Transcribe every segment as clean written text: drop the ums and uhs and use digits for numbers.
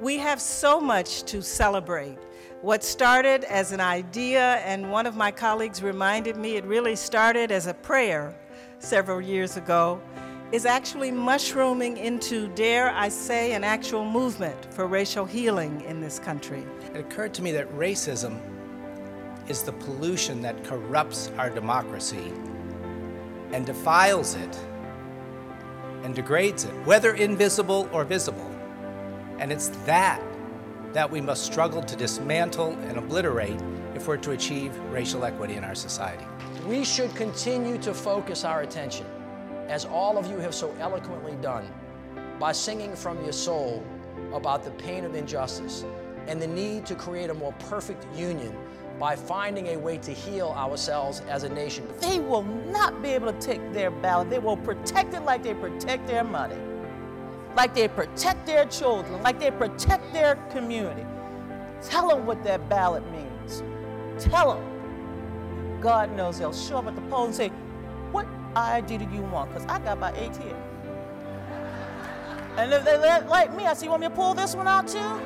We have so much to celebrate. What started as an idea, and one of my colleagues reminded me it really started as a prayer several years ago, is actually mushrooming into, dare I say, an actual movement for racial healing in this country. It occurred to me that racism is the pollution that corrupts our democracy and defiles it and degrades it, whether invisible or visible. And it's that we must struggle to dismantle and obliterate if we're to achieve racial equity in our society. We should continue to focus our attention, as all of you have so eloquently done, by singing from your soul about the pain of injustice and the need to create a more perfect union by finding a way to heal ourselves as a nation. They will not be able to take their ballot. They will protect it like they protect their money, like they protect their children, like they protect their community. Tell them what that ballot means. Tell them. God knows they'll show up at the poll and say, what ID do you want? Because I got about 8 here. And if they like me, I say, you want me to pull this one out too?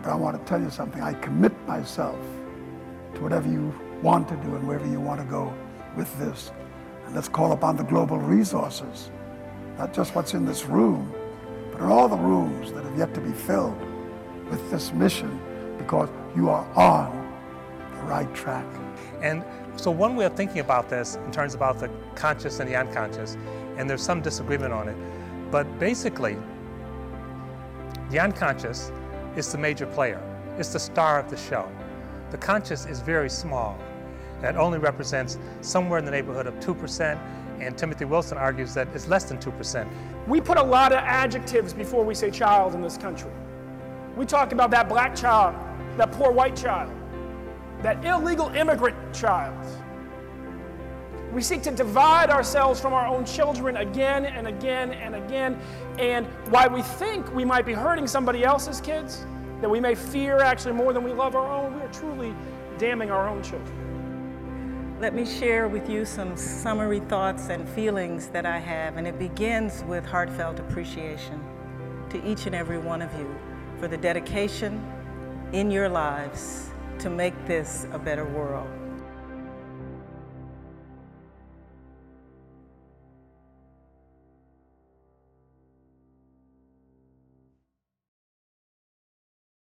But I want to tell you something. I commit myself to whatever you want to do and wherever you want to go with this. And let's call upon the global resources, not just what's in this room, but in all the rooms that have yet to be filled with this mission, because you are on the right track. And so one way of thinking about this in terms about the conscious and the unconscious, and there's some disagreement on it, but basically the unconscious is the major player. It's the star of the show. The conscious is very small. That only represents somewhere in the neighborhood of 2%, and Timothy Wilson argues that it's less than 2%. We put a lot of adjectives before we say child in this country. We talk about that black child, that poor white child, that illegal immigrant child. We seek to divide ourselves from our own children again and again and again. And while we think we might be hurting somebody else's kids, that we may fear actually more than we love our own, we are truly damning our own children. Let me share with you some summary thoughts and feelings that I have, and it begins with heartfelt appreciation to each and every one of you for the dedication in your lives to make this a better world.